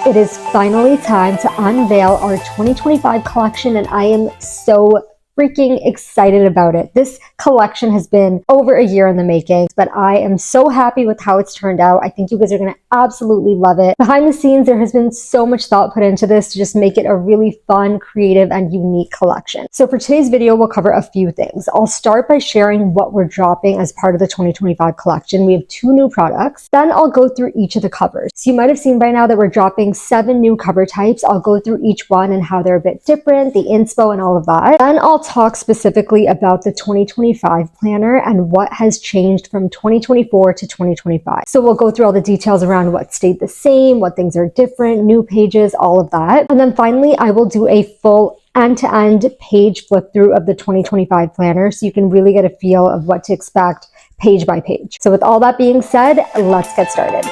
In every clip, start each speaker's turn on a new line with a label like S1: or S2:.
S1: It is finally time to unveil our 2025 collection, and I am so freaking excited about it. This collection has been over a year in the making, but I am so happy with how it's turned out. I think you guys are going to absolutely love it. Behind the scenes, there has been so much thought put into this to just make it a really fun, creative, and unique collection. So for today's video, we'll cover a few things. I'll start by sharing what we're dropping as part of the 2025 collection. We have 2 new products. Then I'll go through each of the covers. So you might have seen by now that we're dropping 7 new cover types. I'll go through each one and how they're a bit different, the inspo and all of that. Then I'll talk specifically about the 2025 planner and what has changed from 2024 to 2025. So we'll go through all the details around what stayed the same, what things are different, new pages, all of that. And then finally, I will do a full end-to-end page flip through of the 2025 planner so you can really get a feel of what to expect page by page. So with all that being said, let's get started.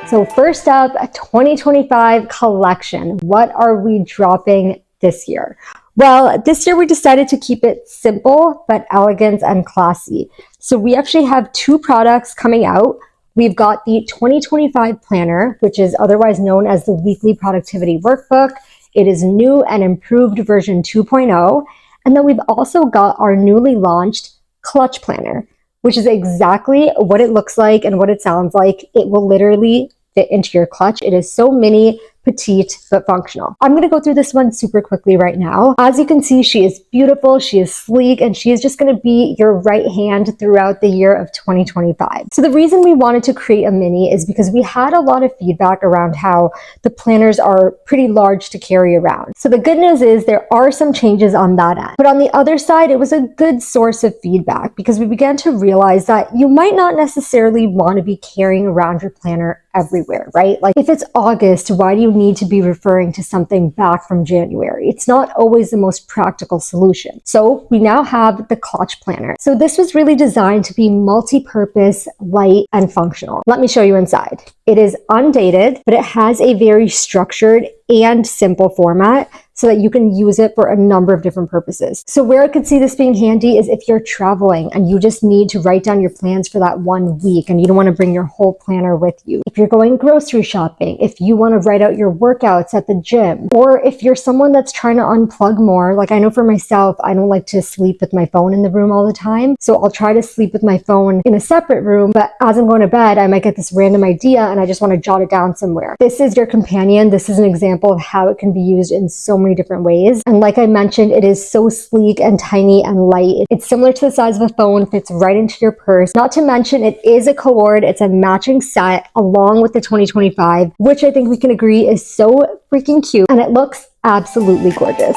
S1: So first up, a 2025 collection. What are we dropping this year? Well, this year we decided to keep it simple, but elegant and classy. So we actually have 2 products coming out. We've got the 2025 planner, which is otherwise known as the weekly productivity workbook. It is new and improved version 2.0. And then we've also got our newly launched clutch planner, which is exactly what it looks like and what it sounds like. It will literally fit into your clutch. It is so mini, petite, but functional. I'm going to go through this one super quickly right now. As you can see, she is beautiful, she is sleek, and she is just going to be your right hand throughout the year of 2025. So the reason we wanted to create a mini is because we had a lot of feedback around how the planners are pretty large to carry around. So the good news is there are some changes on that end. But on the other side, it was a good source of feedback because we began to realize that you might not necessarily want to be carrying around your planner everywhere, right? Like if it's August, why do you need to be referring to something back from January? It's not always the most practical solution. So we now have the clutch planner. So this was really designed to be multi-purpose, light, and functional. Let me show you inside. It is undated, but it has a very structured and simple format so that you can use it for a number of different purposes. So where I could see this being handy is if you're traveling and you just need to write down your plans for that 1 week and you don't want to bring your whole planner with you. If you're going grocery shopping, if you want to write out your workouts at the gym, or if you're someone that's trying to unplug more, like I know for myself, I don't like to sleep with my phone in the room all the time. So I'll try to sleep with my phone in a separate room, but as I'm going to bed, I might get this random idea and I just want to jot it down somewhere. This is your companion. This is an example of how it can be used in so many different ways. And like I mentioned, it is so sleek and tiny and light. It's similar to the size of a phone, fits right into your purse. Not to mention it is a cord. It's a matching set along with the 2025, which I think we can agree is so freaking cute and it looks absolutely gorgeous.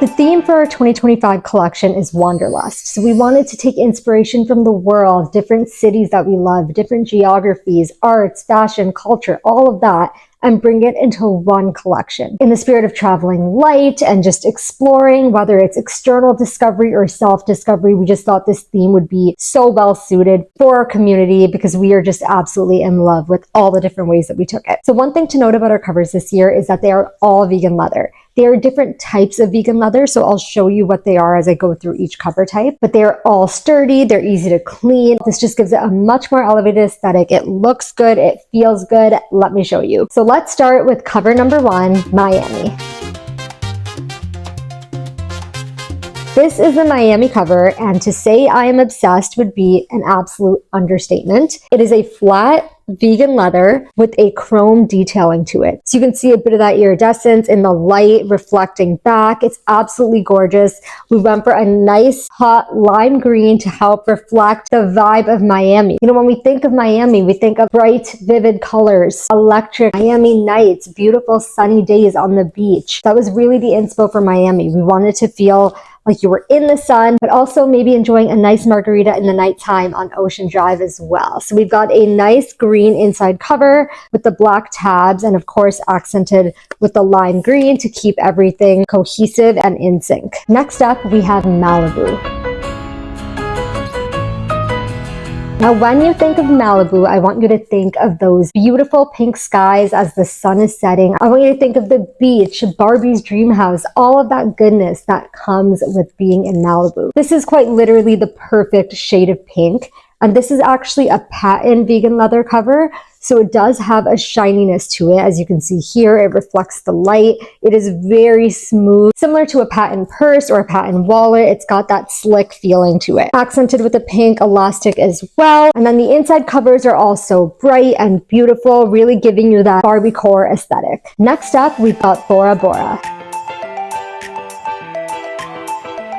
S1: The theme for our 2025 collection is Wanderlust. So we wanted to take inspiration from the world, different cities that we love, different geographies, arts, fashion, culture, all of that, and bring it into one collection. In the spirit of traveling light and just exploring, whether it's external discovery or self-discovery, we just thought this theme would be so well suited for our community because we are just absolutely in love with all the different ways that we took it. So one thing to note about our covers this year is that they are all vegan leather. There are different types of vegan leather, so I'll show you what they are as I go through each cover type, but they're all sturdy, they're easy to clean. This just gives it a much more elevated aesthetic. It looks good, it feels good. Let me show you. So let's start with cover number 1, Miami. This is the Miami cover, and to say I am obsessed would be an absolute understatement. It is a flat vegan leather with a chrome detailing to it. So you can see a bit of that iridescence in the light reflecting back. It's absolutely gorgeous. We went for a nice hot lime green to help reflect the vibe of Miami. You know, when we think of Miami, we think of bright, vivid colors, electric Miami nights, beautiful sunny days on the beach. That was really the inspo for Miami. We wanted to feel like you were in the sun, but also maybe enjoying a nice margarita in the nighttime on Ocean Drive as well. So we've got a nice green inside cover with the black tabs and of course accented with the lime green to keep everything cohesive and in sync. Next up, we have Malibu. Now, when you think of Malibu, I want you to think of those beautiful pink skies as the sun is setting. I want you to think of the beach, Barbie's dream house, all of that goodness that comes with being in Malibu. This is quite literally the perfect shade of pink. And this is actually a patent vegan leather cover. So it does have a shininess to it. As you can see here, it reflects the light. It is very smooth, similar to a patent purse or a patent wallet. It's got that slick feeling to it. Accented with a pink elastic as well. And then the inside covers are also bright and beautiful, really giving you that Barbie core aesthetic. Next up, we've got Bora Bora.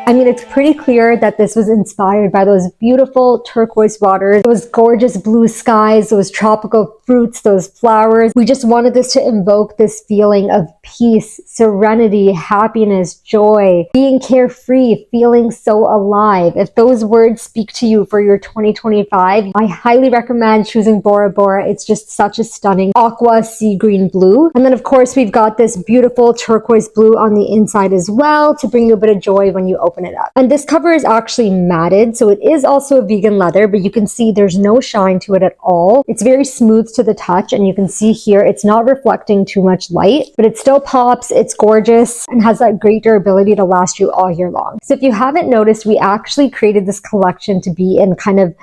S1: I mean, it's pretty clear that this was inspired by those beautiful turquoise waters, those gorgeous blue skies, those tropical fruits, those flowers. We just wanted this to invoke this feeling of peace, serenity, happiness, joy, being carefree, feeling so alive. If those words speak to you for your 2025, I highly recommend choosing Bora Bora. It's just such a stunning aqua sea green blue. And then of course, we've got this beautiful turquoise blue on the inside as well to bring you a bit of joy when you open it up. And this cover is actually matted, so it is also a vegan leather, but you can see there's no shine to it at all. It's very smooth to the touch, and you can see here it's not reflecting too much light, but it still pops, it's gorgeous, and has that great durability to last you all year long. So if you haven't noticed, we actually created this collection to be in kind of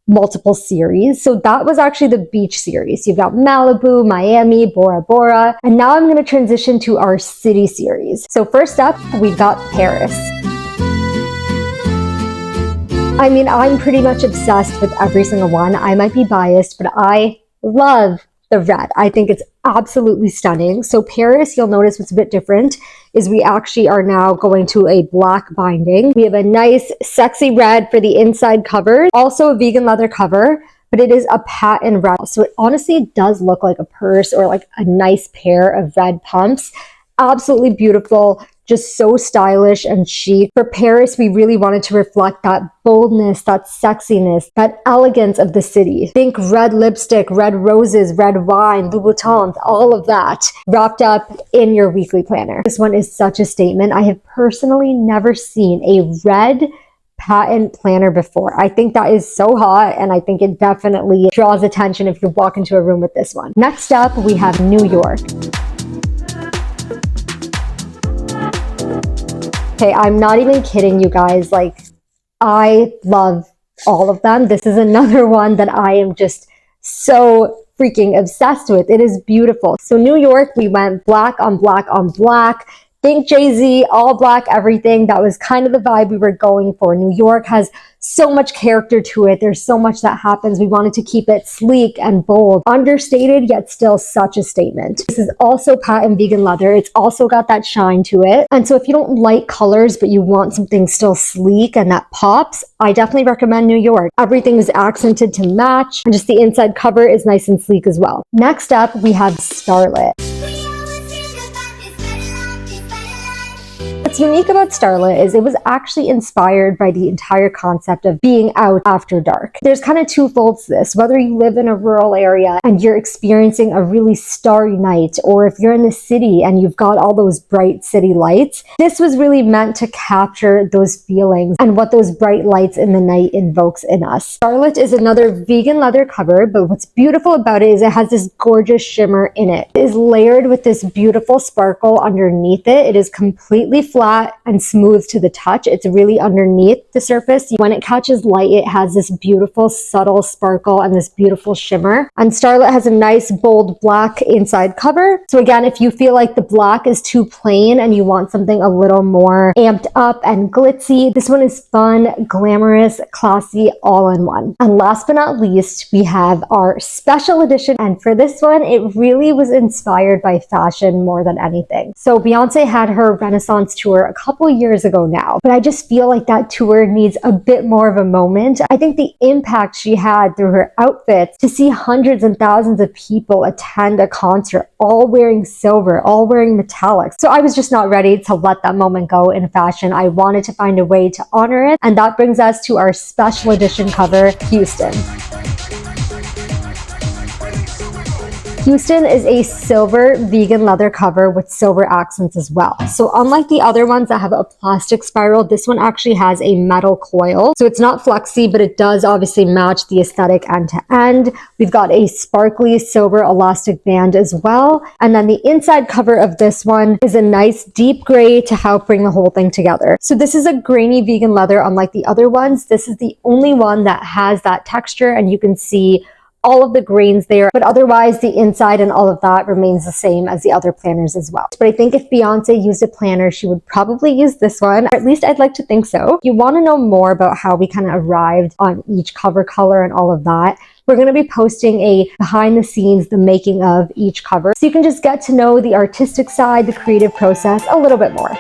S1: multiple series. So that was actually the beach series. You've got Malibu, Miami, Bora Bora, and now I'm going to transition to our city series. So first up, we've got Paris. I mean, I'm pretty much obsessed with every single one. I might be biased, but I love the red. I think it's absolutely stunning. So Paris, you'll notice what's a bit different is we actually are now going to a black binding. We have a nice, sexy red for the inside cover. Also a vegan leather cover, but it is a patent red. So it honestly does look like a purse or like a nice pair of red pumps. Absolutely beautiful. Just so stylish and chic. For Paris, we really wanted to reflect that boldness, that sexiness, that elegance of the city. Think red lipstick, red roses, red wine, Louboutins, all of that wrapped up in your weekly planner. This one is such a statement. I have personally never seen a red patent planner before. I think that is so hot, and I think it definitely draws attention if you walk into a room with this one. Next up, we have New York. Okay, I'm not even kidding you guys. Like, I love all of them. This is another one that I am just so freaking obsessed with. It is beautiful. So New York, we went black on black on black. Think Jay-Z, all black, everything. That was kind of the vibe we were going for. New York has so much character to it. There's so much that happens. We wanted to keep it sleek and bold, understated, yet still such a statement. This is also patent vegan leather. It's also got that shine to it. And so if you don't like colors, but you want something still sleek and that pops, I definitely recommend New York. Everything is accented to match, and just the inside cover is nice and sleek as well. Next up, we have Starlit. What's unique about Starlit is it was actually inspired by the entire concept of being out after dark. There's kind of two folds to this. Whether you live in a rural area and you're experiencing a really starry night, or if you're in the city and you've got all those bright city lights, this was really meant to capture those feelings and what those bright lights in the night invokes in us. Starlit is another vegan leather cover, but what's beautiful about it is it has this gorgeous shimmer in it. It is layered with this beautiful sparkle underneath it. It is completely flat and smooth to the touch. It's really underneath the surface. When it catches light, it has this beautiful subtle sparkle and this beautiful shimmer. And Starlit has a nice bold black inside cover. So again, if you feel like the black is too plain and you want something a little more amped up and glitzy, this one is fun, glamorous, classy, all in one. And last but not least, we have our special edition. And for this one, it really was inspired by fashion more than anything. So Beyonce had her Renaissance tour a couple years ago now, but I just feel like that tour needs a bit more of a moment. I think the impact she had through her outfits, to see hundreds and thousands of people attend a concert, all wearing silver, all wearing metallics. So I was just not ready to let that moment go in fashion. I wanted to find a way to honor it, and that brings us to our special edition cover, Houston. Houston is a silver vegan leather cover with silver accents as well. So unlike the other ones that have a plastic spiral, this one actually has a metal coil. So it's not flexy, but it does obviously match the aesthetic end to end. We've got a sparkly silver elastic band as well. And then the inside cover of this one is a nice deep gray to help bring the whole thing together. So this is a grainy vegan leather unlike the other ones. This is the only one that has that texture, and you can see all of the grains there, but otherwise the inside and all of that remains the same as the other planners as well. But I think if Beyonce used a planner, she would probably use this one, or at least I'd like to think so. If you want to know more about how we kind of arrived on each cover color and all of that, we're going to be posting a behind the scenes, the making of each cover, so you can just get to know the artistic side, the creative process a little bit more.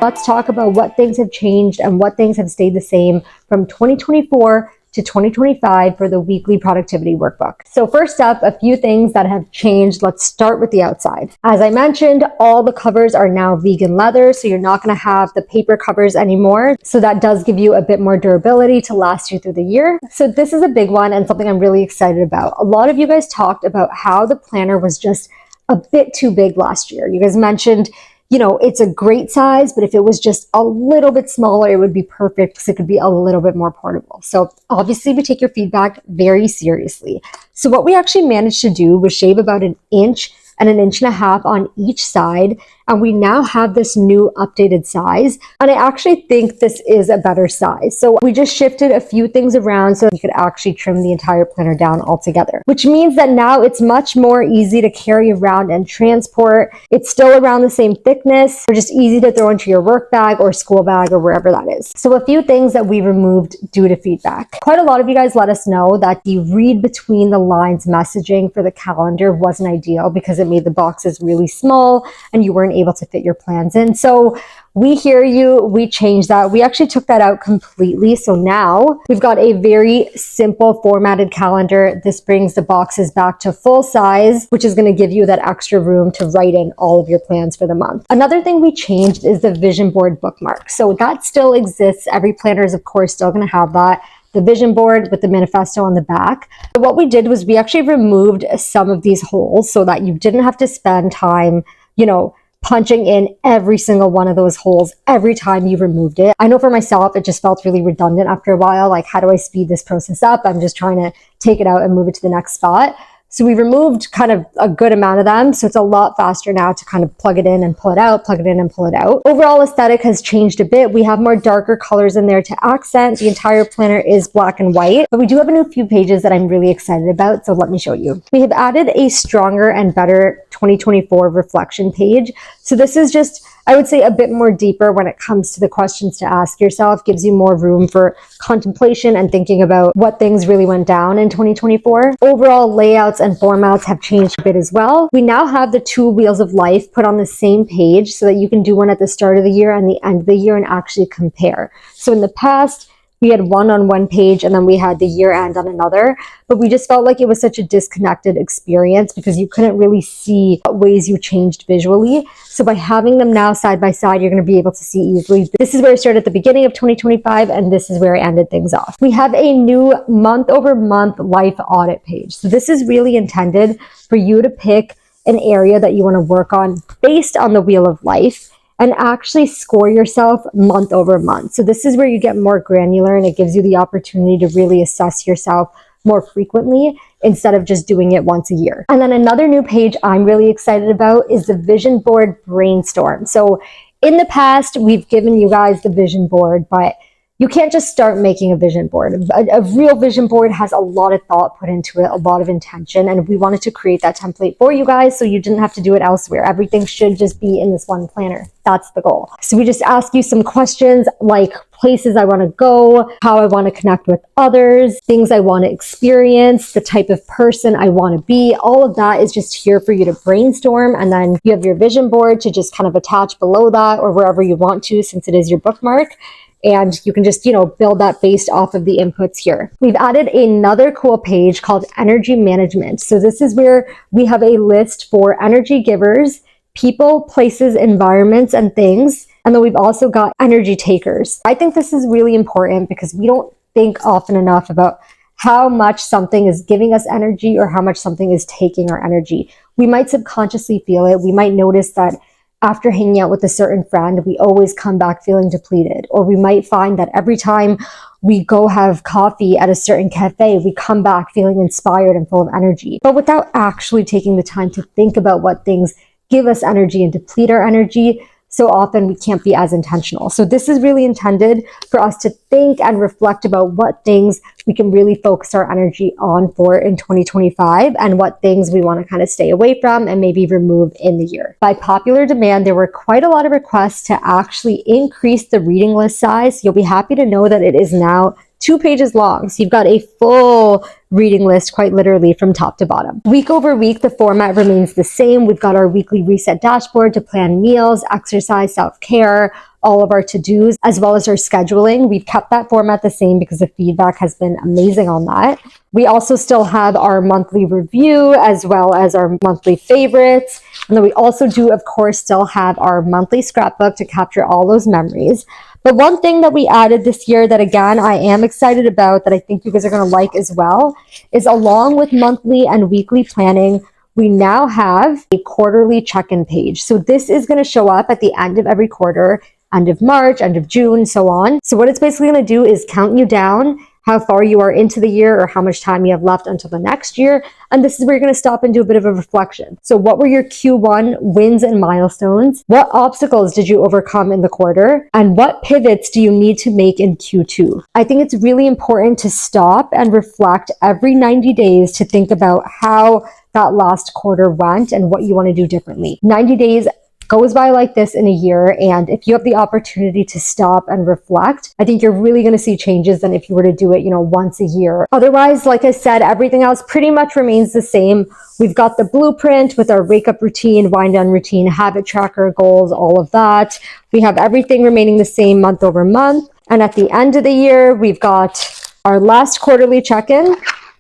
S1: Let's talk about what things have changed and what things have stayed the same from 2024 to 2025 for the weekly productivity workbook. So first up, a few things that have changed. Let's start with the outside. As I mentioned, all the covers are now vegan leather, so you're not going to have the paper covers anymore. So that does give you a bit more durability to last you through the year. So this is a big one and something I'm really excited about. A lot of you guys talked about how the planner was just a bit too big last year. You guys mentioned, you know, it's a great size, but if it was just a little bit smaller, it would be perfect because it could be a little bit more portable. So obviously we take your feedback very seriously. So what we actually managed to do was shave about 1 inch and 1.5 inches on each side. And we now have this new updated size. And I actually think this is a better size. So we just shifted a few things around so you could actually trim the entire planner down altogether, which means that now it's much more easy to carry around and transport. It's still around the same thickness, or just easy to throw into your work bag or school bag or wherever that is. So a few things that we removed due to feedback. Quite a lot of you guys let us know that the read between the lines messaging for the calendar wasn't ideal because it made the boxes really small and you weren't able to fit your plans in. So we hear you, we changed that. We actually took that out completely. So now we've got a very simple formatted calendar. This brings the boxes back to full size, which is going to give you that extra room to write in all of your plans for the month. Another thing we changed is the vision board bookmark. So that still exists. Every planner is of course still going to have that. The vision board with the manifesto on the back. But what we did was we actually removed some of these holes so that you didn't have to spend time, you know, punching in every single one of those holes every time you removed it. I know for myself, it just felt really redundant after a while. Like, how do I speed this process up? I'm just trying to take it out and move it to the next spot. So we removed kind of a good amount of them. So it's a lot faster now to kind of plug it in and pull it out, plug it in and pull it out. Overall aesthetic has changed a bit. We have more darker colors in there to accent. The entire planner is black and white, but we do have a new few pages that I'm really excited about. So let me show you. We have added a stronger and better 2024 reflection page. So this is just, I would say, a bit more deeper when it comes to the questions to ask yourself, gives you more room for contemplation and thinking about what things really went down in 2024. Overall layouts and formats have changed a bit as well. We now have the 2 wheels of life put on the same page so that you can do one at the start of the year and the end of the year and actually compare. So in the past, we had one on one page and then we had the year end on another, but we just felt like it was such a disconnected experience because you couldn't really see what ways you changed visually. So by having them now side by side, you're going to be able to see easily. This is where I started at the beginning of 2025 and this is where I ended things off. We have a new month over month life audit page. So this is really intended for you to pick an area that you want to work on based on the wheel of life and actually score yourself month over month. So this is where you get more granular and it gives you the opportunity to really assess yourself more frequently instead of just doing it once a year. And then another new page I'm really excited about is the vision board brainstorm. So in the past, we've given you guys the vision board, but you can't just start making a vision board. A real vision board has a lot of thought put into it, a lot of intention, and we wanted to create that template for you guys so you didn't have to do it elsewhere. Everything should just be in this one planner. That's the goal. So we just ask you some questions like places I want to go, how I want to connect with others, things I want to experience, the type of person I want to be. All of that is just here for you to brainstorm. And then you have your vision board to just kind of attach below that or wherever you want to, since it is your bookmark. And you can just, build that based off of the inputs here. We've added another cool page called energy management. So this is where we have a list for energy givers, people, places, environments, and things. And then we've also got energy takers. I think this is really important because we don't think often enough about how much something is giving us energy or how much something is taking our energy. We might subconsciously feel it. We might notice that after hanging out with a certain friend, we always come back feeling depleted. Or we might find that every time we go have coffee at a certain cafe, we come back feeling inspired and full of energy. But without actually taking the time to think about what things give us energy and deplete our energy, so often we can't be as intentional. So this is really intended for us to think and reflect about what things we can really focus our energy on for in 2025 and what things we want to kind of stay away from and maybe remove in the year. By popular demand, there were quite a lot of requests to actually increase the reading list size. You'll be happy to know that it is now 2 pages long. So you've got a full reading list, quite literally from top to bottom. Week over week, the format remains the same. We've got our weekly reset dashboard to plan meals, exercise, self-care, all of our to-dos, as well as our scheduling. We've kept that format the same because the feedback has been amazing on that. We also still have our monthly review as well as our monthly favorites. And then we also do, of course, still have our monthly scrapbook to capture all those memories. But one thing that we added this year that, again, I am excited about, that I think you guys are going to like as well, is along with monthly and weekly planning, we now have a quarterly check-in page. So this is going to show up at the end of every quarter, end of March, end of June, so on. So what it's basically going to do is count you down how far you are into the year or how much time you have left until the next year. And this is where you're going to stop and do a bit of a reflection. So what were your Q1 wins and milestones? What obstacles did you overcome in the quarter? And what pivots do you need to make in Q2? I think it's really important to stop and reflect every 90 days to think about how that last quarter went and what you want to do differently. 90 days goes by like this in a year, and if you have the opportunity to stop and reflect, I think you're really going to see changes than if you were to do it, once a year. Otherwise, like I said, everything else pretty much remains the same. We've got the blueprint with our wake up routine, wind down routine, habit tracker, goals, all of that. We have everything remaining the same month over month. And at the end of the year, we've got our last quarterly check-in,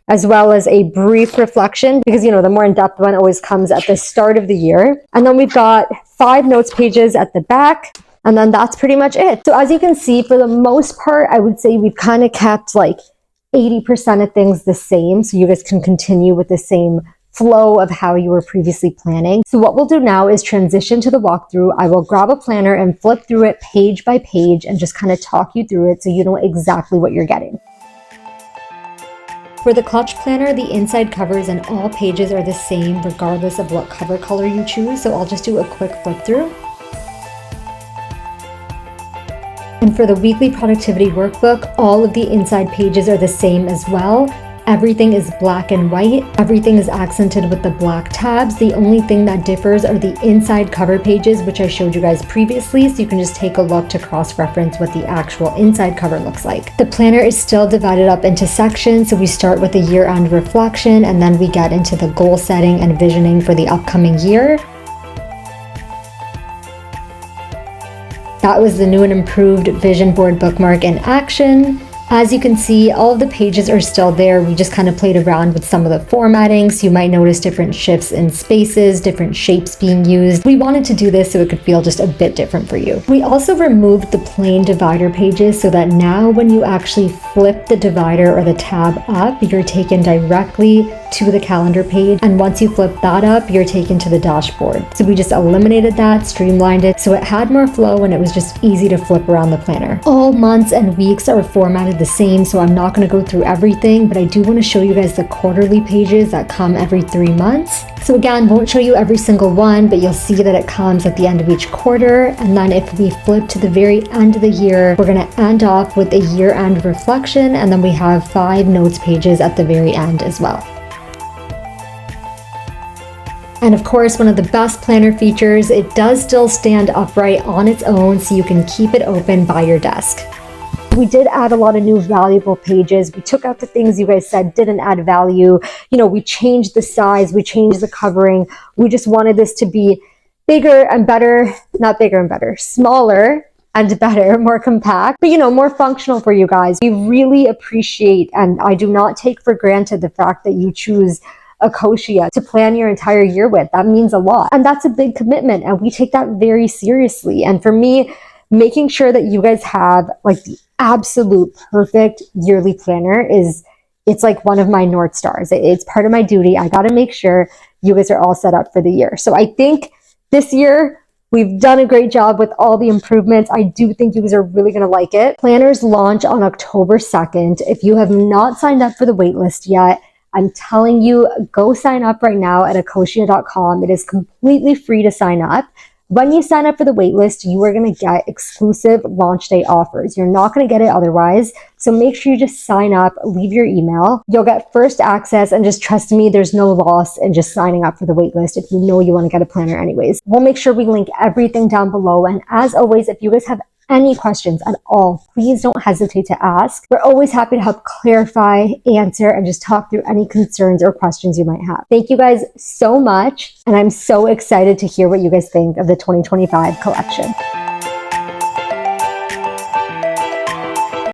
S1: as well as a brief reflection, because the more in-depth one always comes at the start of the year. And then we've got 5 notes pages at the back, and then that's pretty much it. So as you can see, for the most part, I would say we've kind of kept like 80% of things the same, so you guys can continue with the same flow of how you were previously planning. So what we'll do now is transition to the walkthrough. I will grab a planner and flip through it page by page and just kind of talk you through it so you know exactly what you're getting. For the clutch planner, the inside covers and all pages are the same regardless of what cover color you choose, so I'll just do a quick flip through. And for the weekly productivity workbook, all of the inside pages are the same as well. Everything is black and white. Everything is accented with the black tabs. The only thing that differs are the inside cover pages, which I showed you guys previously, so you can just take a look to cross-reference what the actual inside cover looks like. The planner is still divided up into sections, so we start with the year-end reflection, and then we get into the goal setting and visioning for the upcoming year. That was the new and improved vision board bookmark in action. As you can see, all of the pages are still there. We just kind of played around with some of the formatting, so you might notice different shifts in spaces, different shapes being used. We wanted to do this so it could feel just a bit different for you. We also removed the plain divider pages so that now when you actually flip the divider or the tab up, you're taken directly to the calendar page. And once you flip that up, you're taken to the dashboard. So we just eliminated that, streamlined it, so it had more flow and it was just easy to flip around the planner. All months and weeks are formatted the same, so I'm not going to go through everything, but I do want to show you guys the quarterly pages that come every 3 months. So again, won't show you every single one, but you'll see that it comes at the end of each quarter. And then if we flip to the very end of the year, we're going to end off with a year-end reflection, and then we have 5 notes pages at the very end as well. And of course, one of the best planner features, it does still stand upright on its own, so you can keep it open by your desk. We did add a lot of new valuable pages. We took out the things you guys said didn't add value. We changed the size, we changed the covering. We just wanted this to be bigger and better, not bigger and better, smaller and better, more compact, but more functional for you guys. We really appreciate, and I do not take for granted, the fact that you choose Akoshia to plan your entire year with. That means a lot. And that's a big commitment, and we take that very seriously. And for me, making sure that you guys have like the absolute perfect yearly planner is it's like one of my North Stars. It's part of my duty. I got to make sure you guys are all set up for the year. So I think this year, we've done a great job with all the improvements. I do think you guys are really going to like it. Planners launch on October 2nd. If you have not signed up for the waitlist yet, I'm telling you, go sign up right now at akosia.com. It is completely free to sign up. When you sign up for the waitlist, you are going to get exclusive launch day offers. You're not going to get it otherwise. So make sure you just sign up, leave your email. You'll get first access, and just trust me, there's no loss in just signing up for the waitlist if you know you want to get a planner anyways. We'll make sure we link everything down below. And as always, if you guys have any questions at all, please don't hesitate to ask. We're always happy to help clarify, answer, and just talk through any concerns or questions you might have. Thank you guys so much, and I'm so excited to hear what you guys think of the 2025 collection.